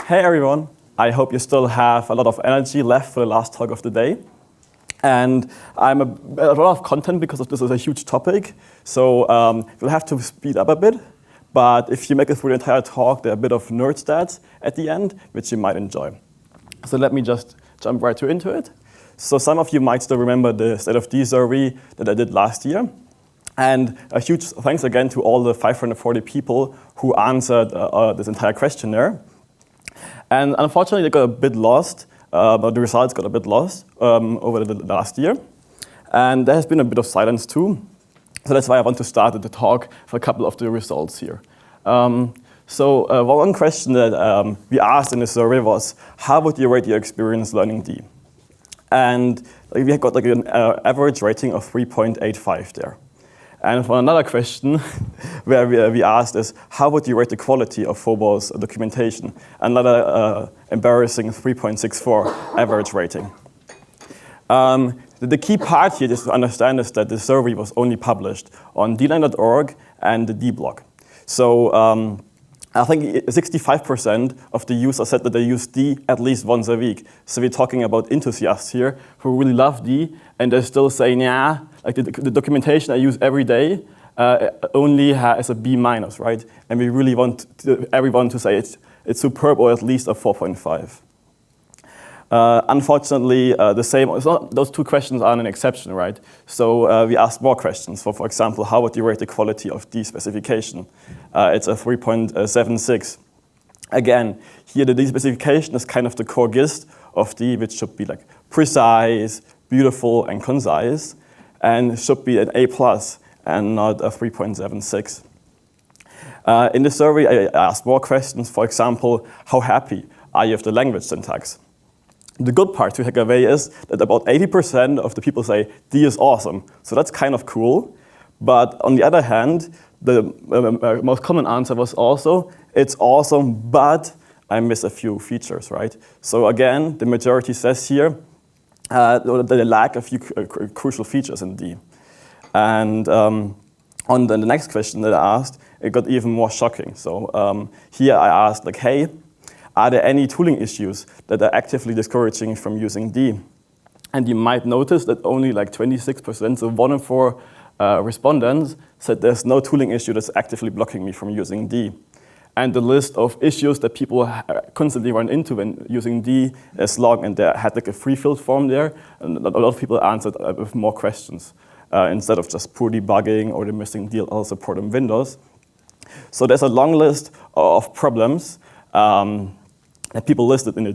Hey everyone, I hope you still have a lot of energy left for the last talk of the day. And I'm a lot of content because this is a huge topic, so you'll have to speed up a bit. But if you make it through the entire talk, there are a bit of nerd stats at the end, which you might enjoy. So let me just jump right into it. So some of you might still remember the State of D survey that I did last year. And a huge thanks again to all the 540 people who answered this entire questionnaire. And unfortunately, they got a bit lost, but the results got a bit lost over the last year. And there has been a bit of silence too. So that's why I want to start the talk for a couple of the results here. So one question that we asked in the survey was, how would you rate your experience learning D? And we got an average rating of 3.85 there. And for another question, where we asked is, how would you rate the quality of Phobos documentation? Another embarrassing 3.64 average rating. The key part here, just to understand, is that the survey was only published on dline.org and the D blog. So I think 65% of the users said that they use D at least once a week. So we're talking about enthusiasts here who really love D, and they're still saying, yeah, like the documentation I use every day only has a B-, right? And we really want everyone to say it's superb, or at least a 4.5. Unfortunately, those two questions aren't an exception, right? So we asked more questions. For example, how would you rate the quality of D specification? It's a 3.76. Again, here the D specification is kind of the core gist of D, which should be like precise, beautiful, and concise, and should be an A+ and not a 3.76. In the survey, I asked more questions. For example, how happy are you with the language syntax? The good part to take away is that about 80% of the people say D is awesome. So that's kind of cool. But on the other hand, the most common answer was also, it's awesome, but I miss a few features, right? So again, the majority says here, they lack a few crucial features in D. And on the next question that I asked, it got even more shocking. So here I asked, like, hey, are there any tooling issues that are actively discouraging from using D? And you might notice that only like 26%, so 1 in 4 respondents, said there's no tooling issue that's actively blocking me from using D. And the list of issues that people constantly run into when using D is long, and they had like a free-filled form there, and a lot of people answered with more questions instead of just poor debugging or the missing DLL support in Windows. So there's a long list of problems that people listed in the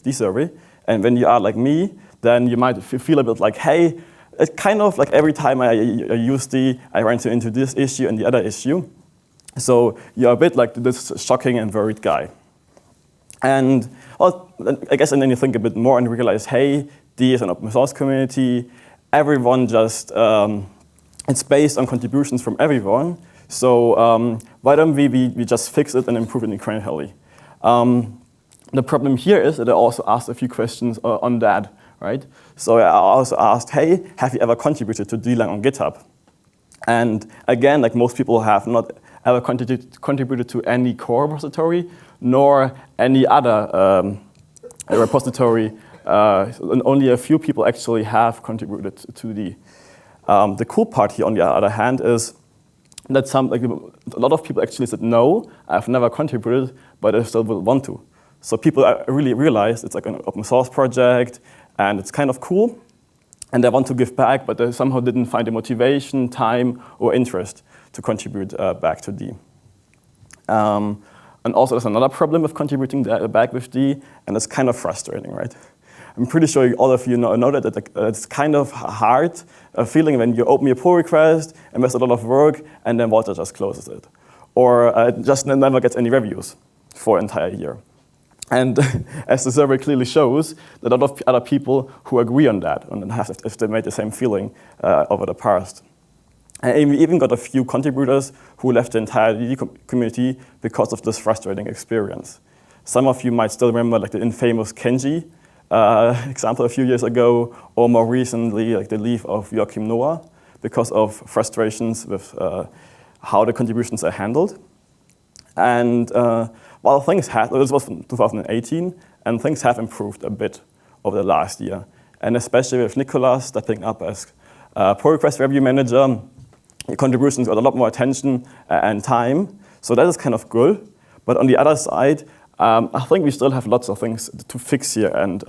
D survey, and when you are like me, then you might feel a bit like, hey, it's kind of like every time I use D, I run into this issue and the other issue. So you're a bit like this shocking and worried guy. And well, I guess, and then you think a bit more and realize, hey, D is an open source community. Everyone just, it's based on contributions from everyone. So why don't we just fix it and improve it incrementally? The problem here is that I also asked a few questions on that, right? So I also asked, hey, have you ever contributed to DLang on GitHub? And again, like most people have not ever contributed to any core repository, nor any other repository. And only a few people actually have contributed to the cool part here, on the other hand, is that a lot of people actually said, no, I've never contributed, but I still will want to. So people really realize it's like an open source project, and it's kind of cool, and they want to give back, but they somehow didn't find the motivation, time, or interest to contribute back to D. And also there's another problem with contributing back with D, and it's kind of frustrating, right? I'm pretty sure all of you know that it's kind of hard feeling when you open your pull request, invest a lot of work, and then Walter just closes it. Or just never gets any reviews for an entire year. And as the survey clearly shows, there are a lot of other people who agree on that, and if they made the same feeling over the past. And we even got a few contributors who left the entire DD community because of this frustrating experience. Some of you might still remember like the infamous Kenji example a few years ago, or more recently like the leave of Joachim Noah because of frustrations with how the contributions are handled. And Well, this was from 2018, and things have improved a bit over the last year. And especially with Nicolas stepping up as pull request review manager, your contributions got a lot more attention and time. So that is kind of good. But on the other side, I think we still have lots of things to fix here and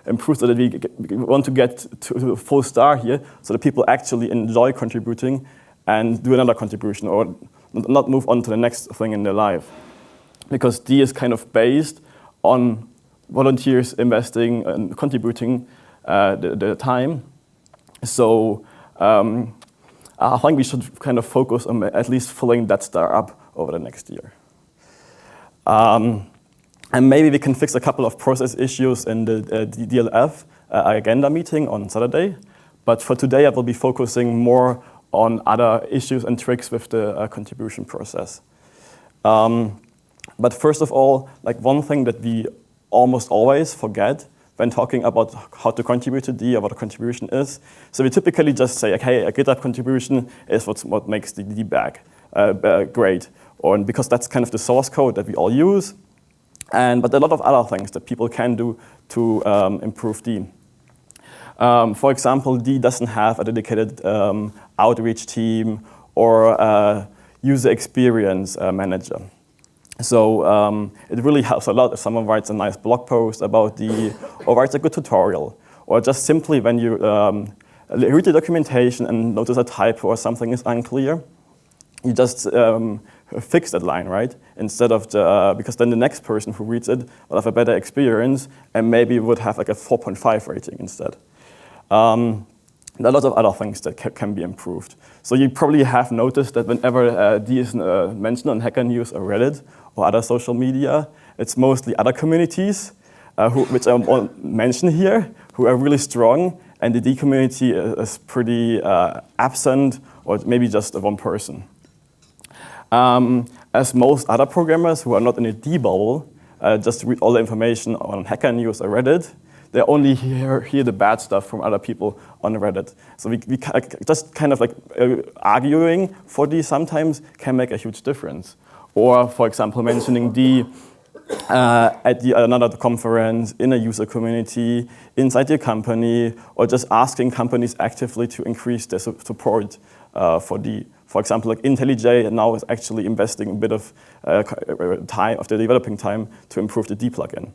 improve so that we want to get to a full star here so that people actually enjoy contributing and do another contribution or not move on to the next thing in their life. Because D is kind of based on volunteers investing and contributing the time. So I think we should kind of focus on at least filling that star up over the next year. And maybe we can fix a couple of process issues in the DLF agenda meeting on Saturday. But for today, I will be focusing more on other issues and tricks with the contribution process. But first of all, like one thing that we almost always forget when talking about how to contribute to D or what a contribution is. So we typically just say, okay, a GitHub contribution is what makes the D bag great, or because that's kind of the source code that we all use. But there are a lot of other things that people can do to improve D. For example, D doesn't have a dedicated outreach team or a user experience manager. So it really helps a lot if someone writes a nice blog post about D or writes a good tutorial, or just simply when you read the documentation and notice a typo or something is unclear, you just fix that line, right? Instead of because then the next person who reads it will have a better experience and maybe would have like a 4.5 rating instead. There are lots of other things that can be improved. So you probably have noticed that whenever D is mentioned on Hacker News or Reddit or other social media, it's mostly other communities, which I won't mention here, who are really strong, and the D community is pretty absent, or maybe just one person. As most other programmers who are not in a D bubble just read all the information on Hacker News or Reddit, they only hear the bad stuff from other people on Reddit. So we just kind of like arguing for D sometimes can make a huge difference. Or, for example, mentioning D at another conference, in a user community, inside your company, or just asking companies actively to increase their support for D. For example, like IntelliJ now is actually investing a bit of time of their developing time to improve the D plugin.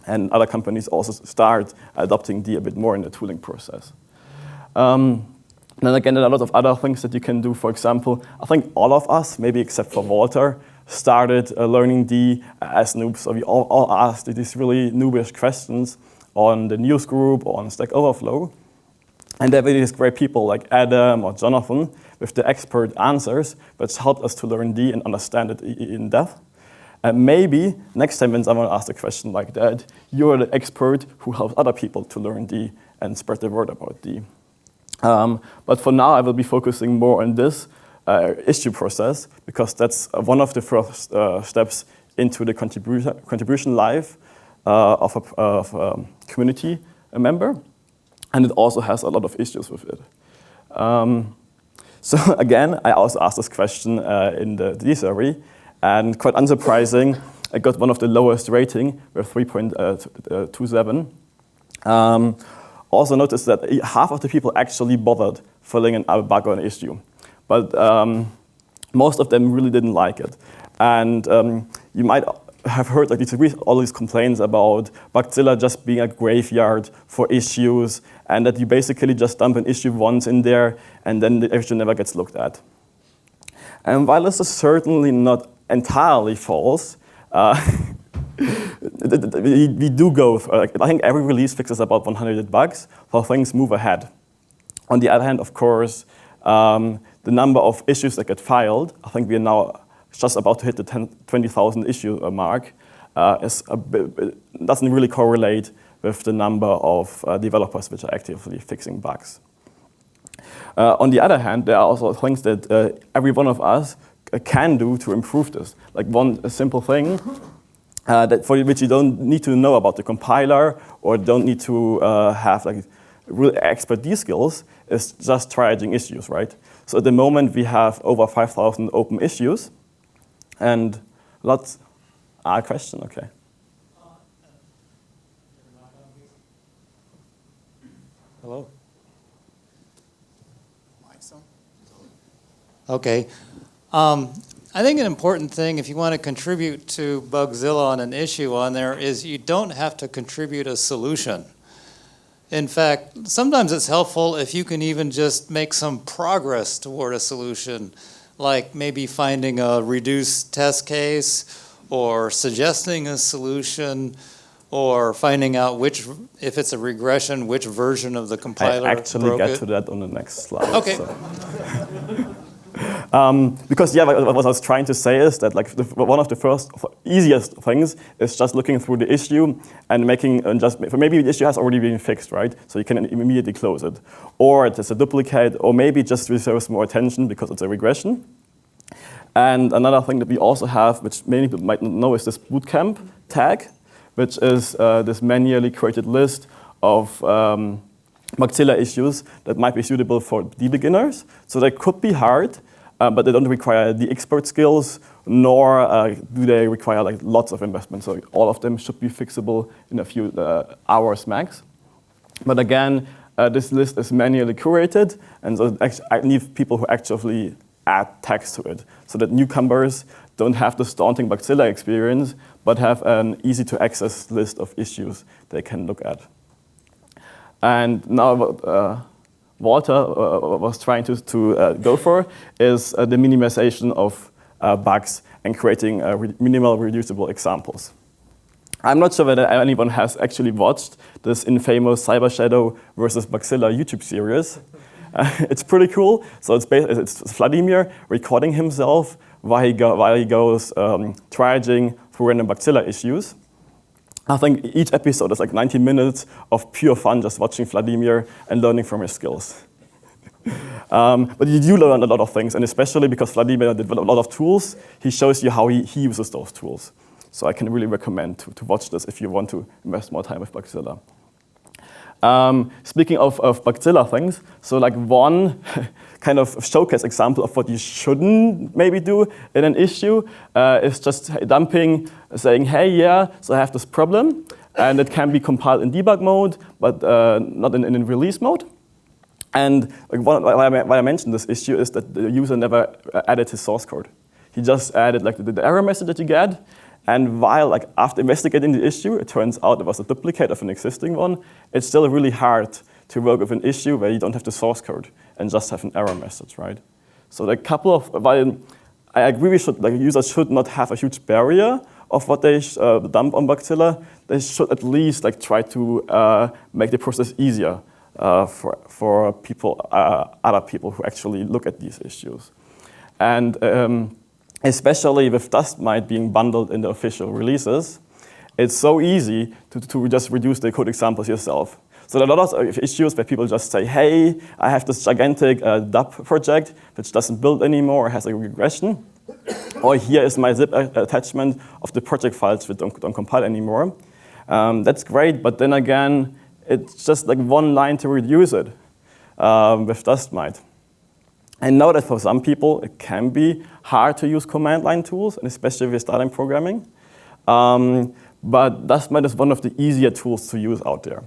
And other companies also start adopting D a bit more in the tooling process. Then again, there are a lot of other things that you can do. For example, I think all of us, maybe except for Walter, started learning D as noobs. So we all asked these really noobish questions on the news group or on Stack Overflow. And there were these great people like Adam or Jonathan with the expert answers, which helped us to learn D and understand it in depth. And maybe next time when someone asks a question like that, you're the expert who helps other people to learn D and spread the word about D. But for now, I will be focusing more on this issue process, because that's one of the first steps into the contribution life of a community member. And it also has a lot of issues with it. So again, I also asked this question in the D survey, and quite unsurprising, I got one of the lowest rating with 3.27. Also noticed that half of the people actually bothered filling in a bug or an issue, but most of them really didn't like it. And you might have heard like all these complaints about Bugzilla just being a graveyard for issues, and that you basically just dump an issue once in there, and then the issue never gets looked at. And while this is certainly not entirely false, we do go, I think every release fixes about 100 bugs, so things move ahead. On the other hand, of course, the number of issues that get filed, I think we are now just about to hit the 20,000 issue mark, doesn't really correlate with the number of developers which are actively fixing bugs. On the other hand, there are also things that every one of us can do to improve this. Like one simple thing that for which you don't need to know about the compiler or don't need to have like real expert D skills is just triaging issues, right? So at the moment we have over 5,000 open issues, and lots A question, okay. Hello? Okay. I think an important thing, if you want to contribute to Bugzilla on an issue on there, is you don't have to contribute a solution. In fact, sometimes it's helpful if you can even just make some progress toward a solution, like maybe finding a reduced test case, or suggesting a solution, or finding out which, if it's a regression, which version of the compiler I actually broke get it. to that on the next slide. Okay. So. Because yeah, what I was trying to say is that like one of the first easiest things is just looking through the issue and making maybe the issue has already been fixed, right? So you can immediately close it, or it is a duplicate, or maybe just deserves more attention because it's a regression. And another thing that we also have, which many people might not know, is this bootcamp tag, which is this manually created list of Bugzilla issues that might be suitable for beginners. So they could be hard, but they don't require the expert skills, nor do they require like lots of investment. So all of them should be fixable in a few hours max. But again, this list is manually curated, and so I need people who actually add text to it, so that newcomers don't have this daunting Bugzilla experience, but have an easy-to-access list of issues they can look at. And now what Walter was trying to go for is the minimization of bugs and creating minimal reducible examples. I'm not sure whether anyone has actually watched this infamous Cyber Shadow versus Bugzilla YouTube series. It's pretty cool. So it's Vladimir recording himself while he goes triaging through random Bugzilla issues. I think each episode is like 90 minutes of pure fun just watching Vladimir and learning from his skills. But you do learn a lot of things, and especially because Vladimir did a lot of tools, he shows you how he uses those tools. So I can really recommend to watch this if you want to invest more time with Bugzilla. Speaking of Bugzilla things, so like one kind of showcase example of what you shouldn't maybe do in an issue is just dumping, saying, hey, yeah, so I have this problem, and it can be compiled in debug mode, but not in release mode. And like why I mentioned this issue is that the user never added his source code. He just added like the error message that you get. And while, like, after investigating the issue, it turns out it was a duplicate of an existing one, it's still really hard to work with an issue where you don't have the source code and just have an error message, right? So a couple of, while I agree users should not have a huge barrier of what they dump on Bugzilla, they should at least try to make the process easier for people, other people who actually look at these issues. And especially with Dustmite being bundled in the official releases, it's so easy to just reduce the code examples yourself. So there are a lot of issues where people just say, hey, I have this gigantic DAP project which doesn't build anymore or has a regression. Or here is my zip attachment of the project files which don't compile anymore. That's great, but then again, it's just like one line to reduce it with Dustmite. I know that for some people, it can be hard to use command line tools, and especially if you're starting programming. But Dustmite is one of the easier tools to use out there.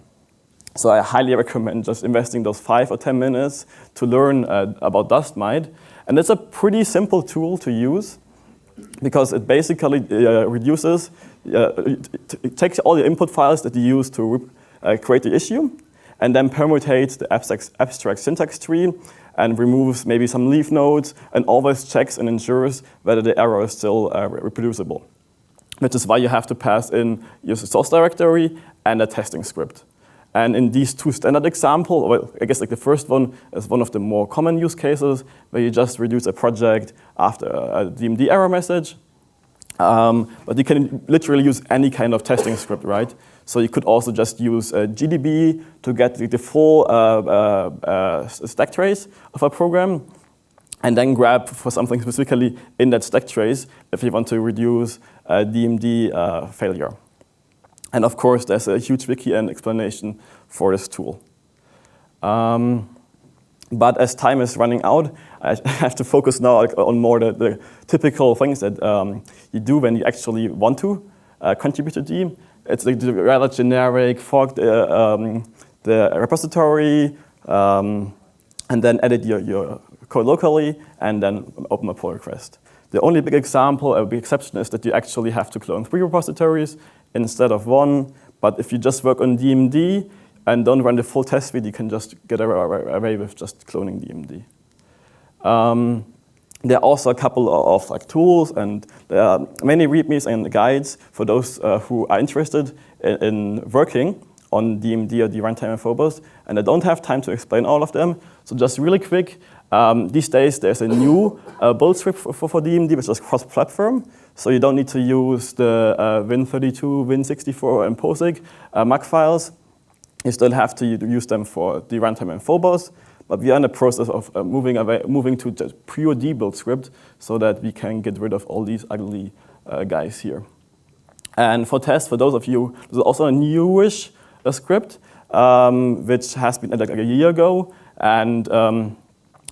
So I highly recommend just investing those 5 or 10 minutes to learn about Dustmite. And it's a pretty simple tool to use because it basically reduces, it takes all the input files that you use to create the issue, and then permutates the abstract syntax tree and removes maybe some leaf nodes, and always checks and ensures whether the error is still reproducible, which is why you have to pass in your source directory and a testing script. And in these two standard examples, well, I guess the first one is one of the more common use cases, where you just reduce a project after a DMD error message. But you can literally use any kind of testing script, right? So you could also just use GDB to get the full stack trace of a program, and then grab for something specifically in that stack trace if you want to reduce DMD failure. And of course, there's a huge wiki and explanation for this tool. But as time is running out, I have to focus now on more the typical things that you do when you actually want to contribute to Deem. It's like the rather generic fork the repository, and then edit your code locally, and then open a pull request. The only big example, a big exception, is that you actually have to clone 3 repositories instead of 1. But if you just work on DMD and don't run the full test suite, you can just get away with just cloning DMD. There are also a couple of tools, and there are many readmes and guides for those who are interested in working on DMD or the runtime and Phobos, and I don't have time to explain all of them. So just really quick, these days there's a new build script for DMD, which is cross-platform. So you don't need to use the Win32, Win64, and POSIX MAC files. You still have to use them for the runtime and Phobos, but we are in the process of moving to just pure dbuild script so that we can get rid of all these ugly guys here. And for tests, for those of you, there's also a newish script, which has been like a year ago, and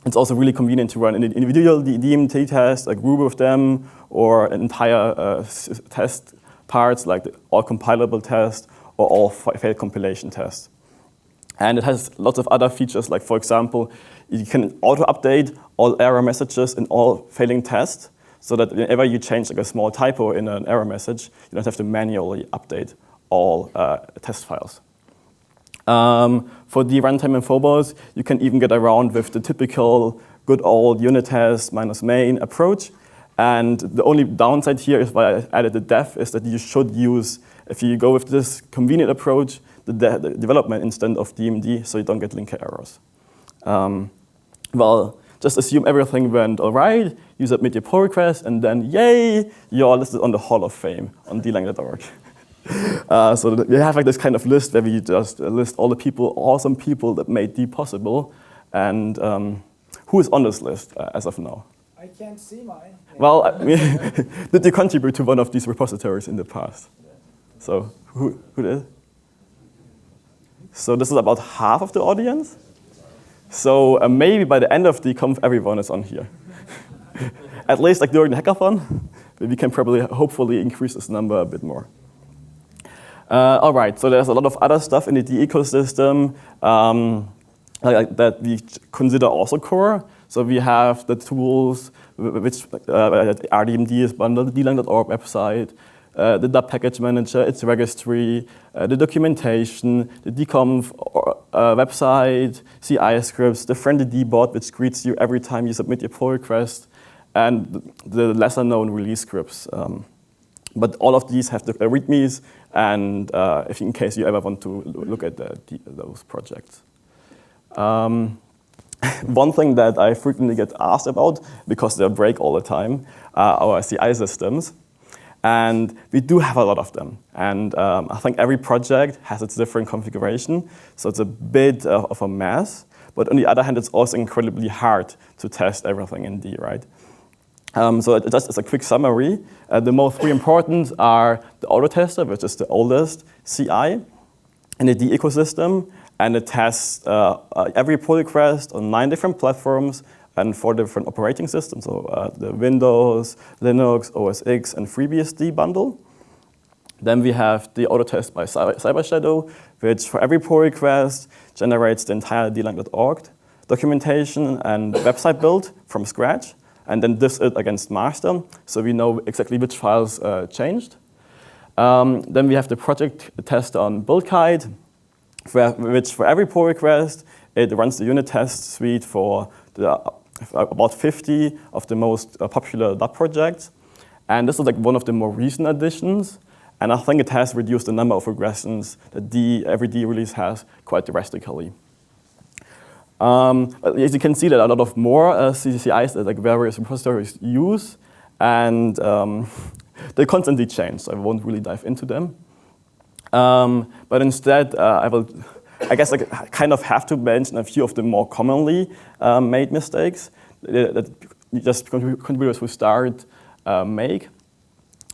it's also really convenient to run an individual DMT test, a group of them, or an entire test parts, like the all compilable test or all failed compilation tests. And it has lots of other features, like for example, you can auto-update all error messages in all failing tests, so that whenever you change like a small typo in an error message, you don't have to manually update all test files. For the runtime and Phobos, you can even get around with the typical good old unit test minus main approach. And the only downside here is why I added the def is that you should use, if you go with this convenient approach, the development instead of DMD, so you don't get linker errors. Well, just assume everything went all right, you submit your pull request, and then yay, you're listed on the Hall of Fame on dlang.org. So we have like this kind of list where we just list all the people, awesome people that made D possible, and who is on this list as of now? I can't see mine. Well, I mean, did you contribute to one of these repositories in the past? So who did? So this is about half of the audience. So maybe by the end of DConf, everyone is on here. At least like during the hackathon, we can probably, hopefully, increase this number a bit more. All right, so there's a lot of other stuff in the D ecosystem that we consider also core. So we have the tools which RDMD is bundled, the dlang.org website, the dub package manager, its registry, the documentation, the DConf website, CI scripts, the friendly dbot which greets you every time you submit your pull request, and the lesser known release scripts. But all of these have the readmes, and if in case you ever want to look at those projects. One thing that I frequently get asked about, because they break all the time, are our CI systems. And we do have a lot of them. And I think every project has its different configuration, so it's a bit of a mess. But on the other hand, it's also incredibly hard to test everything in D, right? So just as a quick summary, the most 3 important are the autotester, which is the oldest CI in the D ecosystem, and it tests every pull request on 9 different platforms and 4 different operating systems, so the Windows, Linux, OS X, and FreeBSD bundle. Then we have the autotest by CyberShadow, which for every pull request generates the entire dlang.org documentation and website build from scratch, and then diffs it against master, so we know exactly which files changed. Then we have the project test on BuildKite, which for every pull request, it runs the unit test suite for about 50 of the most popular dub projects. And this is like one of the more recent additions, and I think it has reduced the number of regressions that every D release has quite drastically. As you can see, there are a lot of more CCIs that like various repositories use, and they constantly change, so I won't really dive into them. But instead, I guess I kind of have to mention a few of the more commonly made mistakes that just contributors who start make.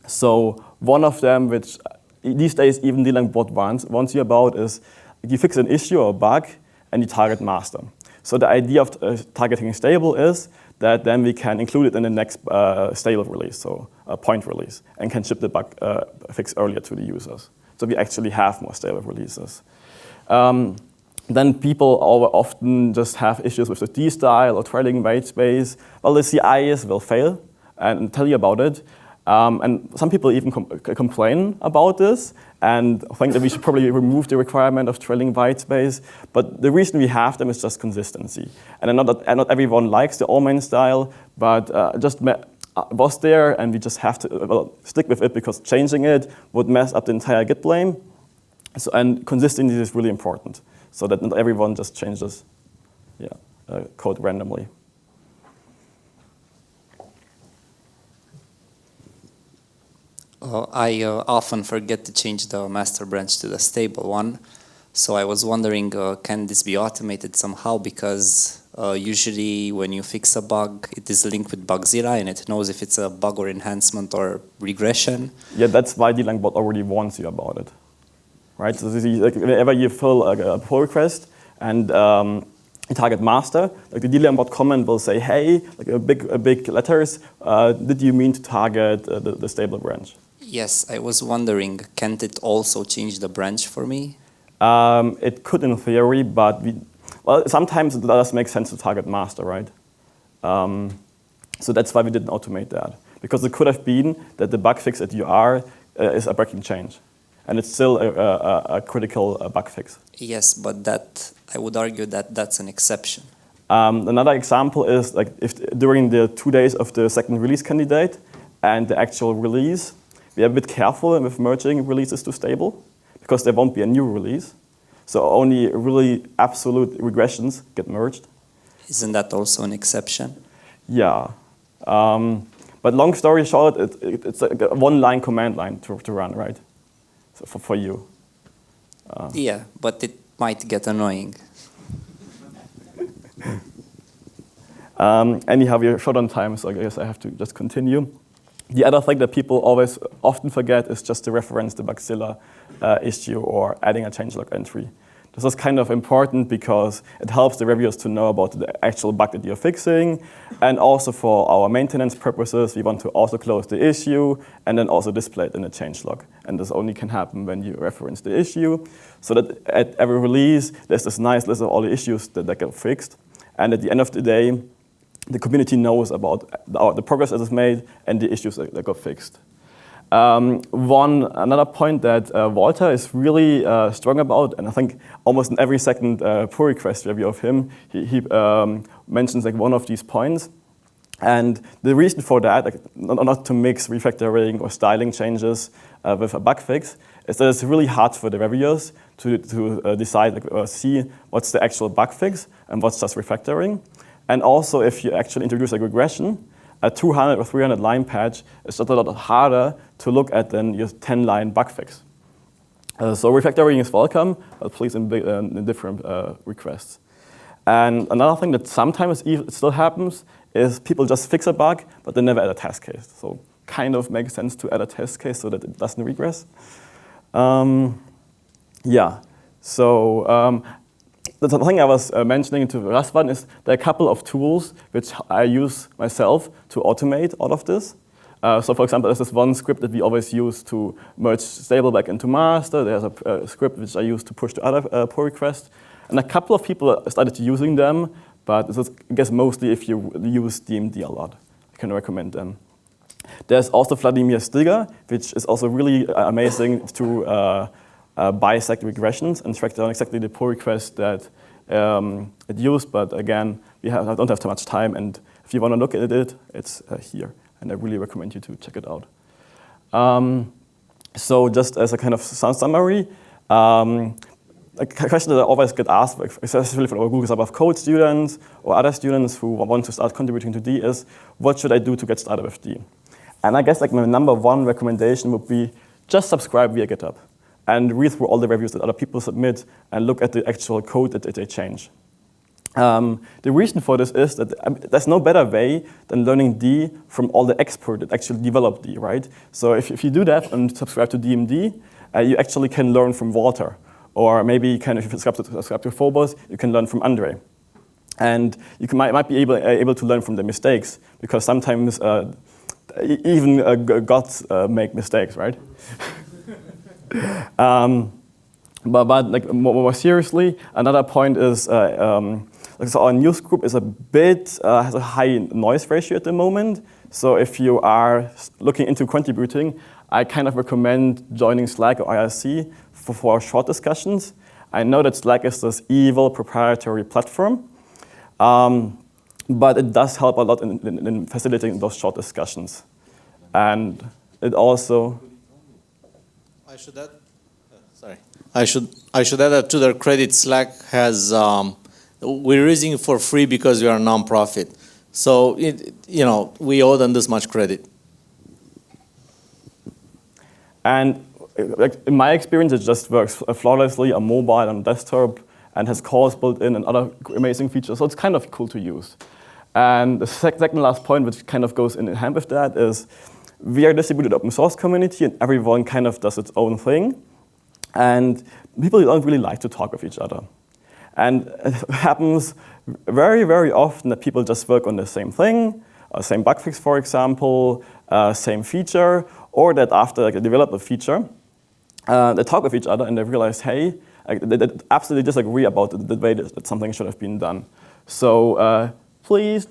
So one of them, which these days even dlang bot warns you about, is you fix an issue or a bug and you target master. So the idea of targeting stable is that then we can include it in the next stable release, so a point release, and can ship the bug fix earlier to the users. So we actually have more stable releases. Then people often just have issues with the D style or trailing white space. Well, the CIs will fail and tell you about it. And some people even complain about this and think that we should probably remove the requirement of trailing white space. But the reason we have them is just consistency. And not everyone likes the all-main style, but just was there, and we just have to stick with it because changing it would mess up the entire Git blame. So, and consistency is really important, so that not everyone just changes code randomly. I often forget to change the master branch to the stable one. So I was wondering, can this be automated somehow? Because usually when you fix a bug, it is linked with Bugzilla and it knows if it's a bug or enhancement or regression. Yeah, that's why DLangBot already warns you about it, right? So whenever you fill a pull request and you target master, like the DLangBot comment will say, hey, like a big letters, did you mean to target the stable branch? Yes, I was wondering, can't it also change the branch for me? It could in theory, but sometimes it does make sense to target master, right? So that's why we didn't automate that. Because it could have been that the bug fix at UR is a breaking change. And it's still a critical bug fix. Yes, but that I would argue that that's an exception. Another example is like if during the 2 days of the second release candidate and the actual release, we are a bit careful with merging releases to stable because there won't be a new release. So only really absolute regressions get merged. Isn't that also an exception? Yeah. But long story short, it's like a one-line command line to run, right? So for you. Yeah, but it might get annoying. Anyhow, we're short on time, so I guess I have to just continue. The other thing that people often forget is just to reference the Bugzilla issue or adding a changelog entry. This is kind of important because it helps the reviewers to know about the actual bug that you're fixing. And also for our maintenance purposes, we want to also close the issue and then also display it in the changelog. And this only can happen when you reference the issue. So that at every release, there's this nice list of all the issues that get fixed. And at the end of the day, the community knows about the progress that is made and the issues that got fixed. Another point that Walter is really strong about, and I think almost in every second pull request review of him, he mentions like one of these points. And the reason for that, like, not to mix refactoring or styling changes with a bug fix, is that it's really hard for the reviewers to decide, see what's the actual bug fix and what's just refactoring. And also, if you actually introduce a regression, a 200 or 300 line patch is just a lot harder to look at than your 10-line bug fix. So refactoring is welcome, but please in different requests. And another thing that sometimes still happens is people just fix a bug, but they never add a test case. So kind of makes sense to add a test case so that it doesn't regress. The thing I was mentioning to Rasvan is there are a couple of tools which I use myself to automate all of this. So for example, there's this one script that we always use to merge stable back into master. There's a script which I use to push to other pull requests. And a couple of people started using them, but this is, I guess, mostly if you use DMD a lot. I can recommend them. There's also Vladimir Stiger, which is also really amazing to bisect regressions and track down exactly the pull request that it used. But again, I don't have too much time, and if you want to look at it, it's here. And I really recommend you to check it out. So just as a kind of summary, a question that I always get asked, especially from our Google Summer of Code students or other students who want to start contributing to D is, what should I do to get started with D? And I guess like my number one recommendation would be just subscribe via GitHub and read through all the reviews that other people submit and look at the actual code that they change. The reason for this is that there's no better way than learning D from all the experts that actually develop D, right? So if you do that and subscribe to DMD, you actually can learn from Walter. Or maybe you can, if you subscribe to Phobos, you can learn from Andre. And you might be able to learn from the mistakes, because sometimes even gods make mistakes, right? But like more seriously, another point is so our news group is a bit has a high noise ratio at the moment. So if you are looking into contributing, I kind of recommend joining Slack or IRC for short discussions. I know that Slack is this evil proprietary platform, but it does help a lot in facilitating those short discussions. And it also... I should add that to their credit, Slack has, we're using it for free because we are a non-profit. So, we owe them this much credit. And like, in my experience, it just works flawlessly on mobile and desktop and has calls built in and other amazing features. So it's kind of cool to use. And the second last point, which kind of goes in hand with that, is we are a distributed open source community and everyone kind of does its own thing. And people don't really like to talk with each other. And it happens very, very often that people just work on the same thing, same bug fix, for example, same feature, or that after they develop a feature, they talk with each other and they realize, hey, they absolutely disagree about the way that something should have been done. So please,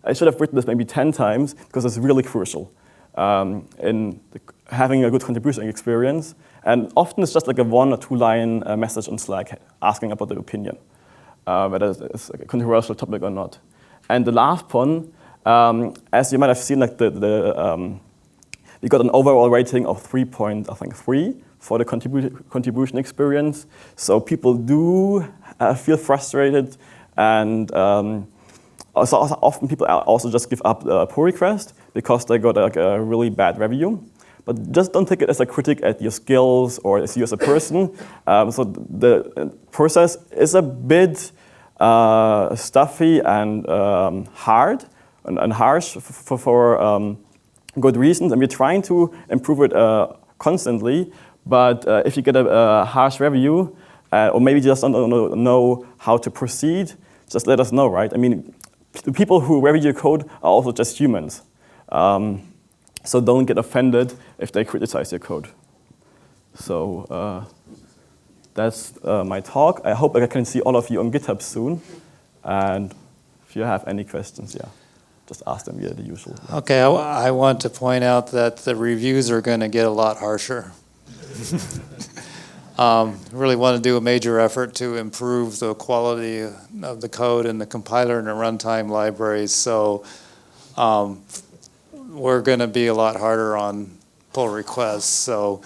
I should have written this maybe 10 times because it's really crucial in having a good contribution experience. And often it's just like a 1 or 2 line message on Slack asking about the opinion, whether it's a controversial topic or not. And the last one, as you might have seen, like we got an overall rating of 3.3 for the contribution experience. So people do feel frustrated, and also often people also just give up a pull request because they got like a really bad review. But just don't take it as a critic at your skills or as you as a person. So the process is a bit stuffy and hard and harsh for good reasons, and we're trying to improve it constantly. But if you get a harsh review, or maybe you just don't know how to proceed, just let us know, right? I mean, the people who review your code are also just humans. So don't get offended if they criticize your code. So that's my talk. I hope I can see all of you on GitHub soon. And if you have any questions, yeah, just ask them via the usual. Okay, I want to point out that the reviews are going to get a lot harsher. Really want to do a major effort to improve the quality of the code and the compiler and the runtime libraries. So we're going to be a lot harder on pull requests. So,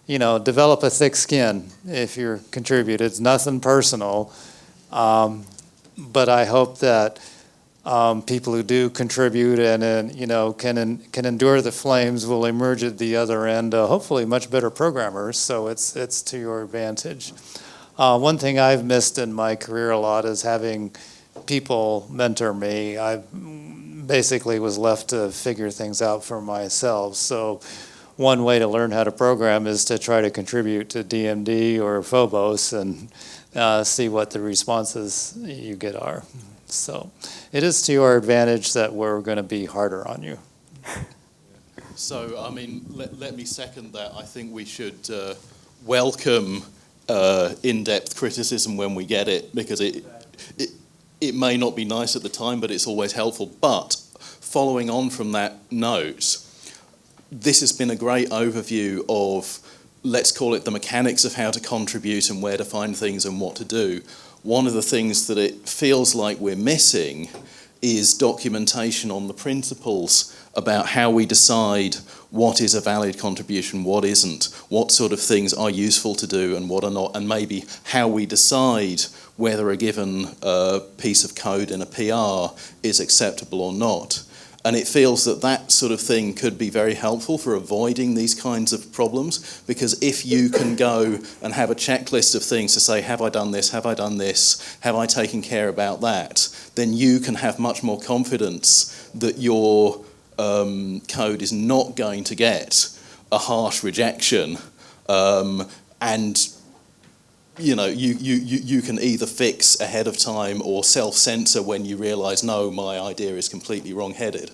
develop a thick skin if you contribute. It's nothing personal, but I hope that people who do contribute and can endure the flames will emerge at the other end, hopefully much better programmers. So it's to your advantage. One thing I've missed in my career a lot is having people mentor me. I basically was left to figure things out for myself. So one way to learn how to program is to try to contribute to DMD or Phobos and see what the responses you get are. So it is to your advantage that we're going to be harder on you. So, I mean, let me second that. I think we should welcome in-depth criticism when we get it, because it may not be nice at the time, but it's always helpful. But following on from that note, this has been a great overview of, let's call it the mechanics of how to contribute and where to find things and what to do. One of the things that it feels like we're missing is documentation on the principles about how we decide what is a valid contribution, what isn't, what sort of things are useful to do and what are not, and maybe how we decide whether a given piece of code in a PR is acceptable or not. And it feels that that sort of thing could be very helpful for avoiding these kinds of problems, because if you can go and have a checklist of things to say, have I done this, have I done this, have I taken care about that, then you can have much more confidence that your code is not going to get a harsh rejection, and you can either fix ahead of time or self-censor when you realize, no, my idea is completely wrong-headed.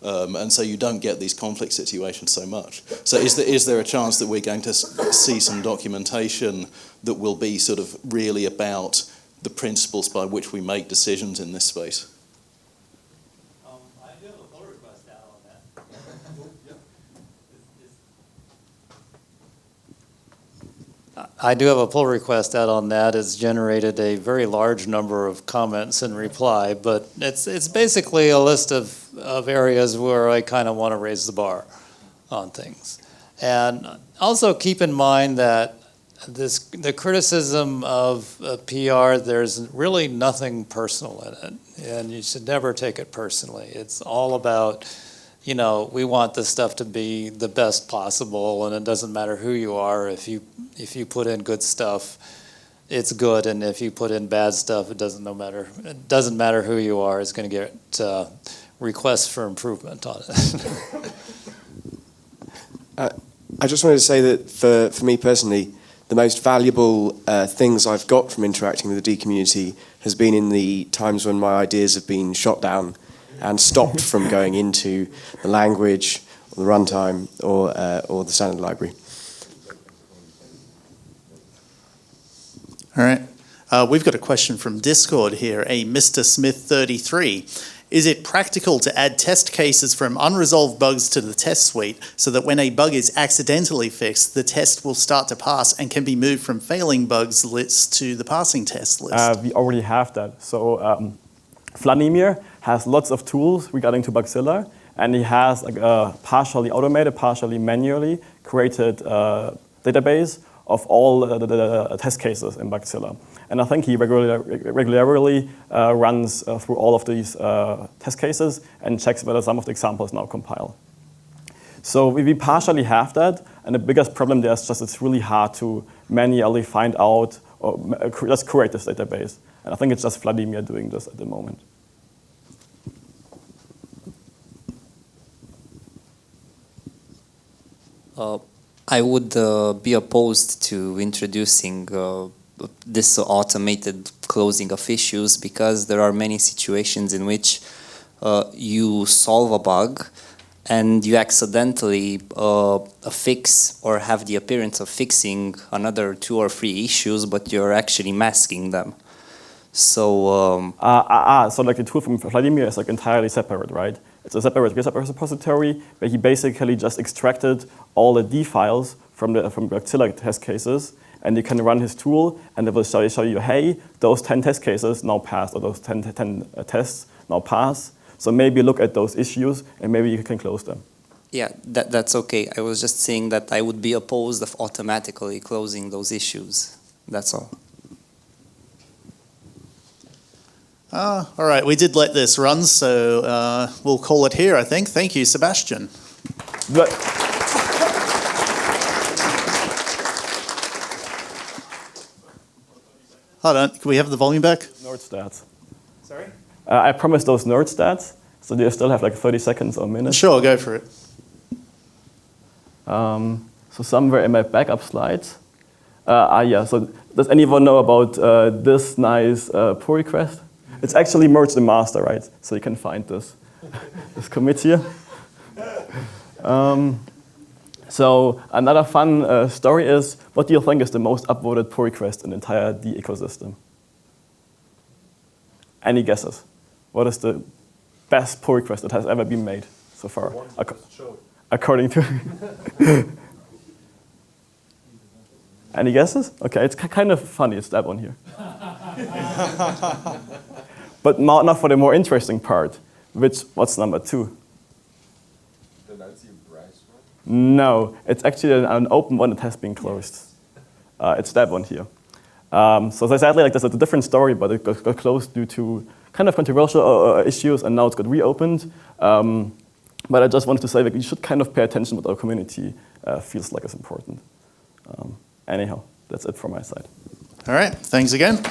And so you don't get these conflict situations so much. So is there a chance that we're going to see some documentation that will be sort of really about the principles by which we make decisions in this space? I do have a pull request out on that. I do have a pull request out on that. It's generated a very large number of comments in reply, but it's basically a list of areas where I kind of want to raise the bar on things. And also keep in mind that the criticism of PR, there's really nothing personal in it, and you should never take it personally. It's all about, we want this stuff to be the best possible, and it doesn't matter who you are. If you put in good stuff, it's good, and if you put in bad stuff, it doesn't matter who you are. It's going to get requests for improvement on it. I just wanted to say that for me personally, the most valuable things I've got from interacting with the D community has been in the times when my ideas have been shot down and stopped from going into the language, or the runtime, or the standard library. All right. We've got a question from Discord here, a Mr. Smith 33. Is it practical to add test cases from unresolved bugs to the test suite so that when a bug is accidentally fixed, the test will start to pass and can be moved from failing bugs list to the passing test list? We already have that. So Vladimir has lots of tools regarding to Bugzilla, and he has like a partially automated, partially manually created database of all the test cases in Bugzilla. And I think he regularly runs through all of these test cases and checks whether some of the examples now compile. So we partially have that, and the biggest problem there is just it's really hard to manually find out or just create this database. And I think it's just Vladimir doing this at the moment. I would be opposed to introducing this automated closing of issues because there are many situations in which you solve a bug and you accidentally fix or have the appearance of fixing another 2 or 3 issues, but you're actually masking them. So so like the tool from Vladimir is like entirely separate, right? It's a separate repository where he basically just extracted all the D files from Bugzilla test cases, and you can run his tool, and it will show you, hey, those 10 test cases now pass, or those 10 tests now pass. So maybe look at those issues, and maybe you can close them. yeah, that's okay. I was just saying that I would be opposed of automatically closing those issues. That's all. All right, we did let this run, so we'll call it here, I think. Thank you, Sebastian. But Hold on, can we have the volume back? nerd stats. Sorry? I promised those nerd stats, so do you still have like 30 seconds or a minute? Sure, go for it. So somewhere in my backup slides. Yeah, so does anyone know about this nice pull request? It's actually merged the master, right? So you can find this, this commit here. So another fun story is, what do you think is the most upvoted pull request in the entire D ecosystem? Any guesses? What is the best pull request that has ever been made so far? According to... Any guesses? Okay, it's kind of funny, it's that one here. But not for the more interesting part. What's number 2? The Nancy Bryce one? No, it's actually an open one that has been closed. It's that one here. So sadly, like, there's a different story, but it got closed due to kind of controversial issues, and now it's got reopened. But I just wanted to say that you should kind of pay attention what our community feels like is important. Anyhow, that's it from my side. All right, thanks again.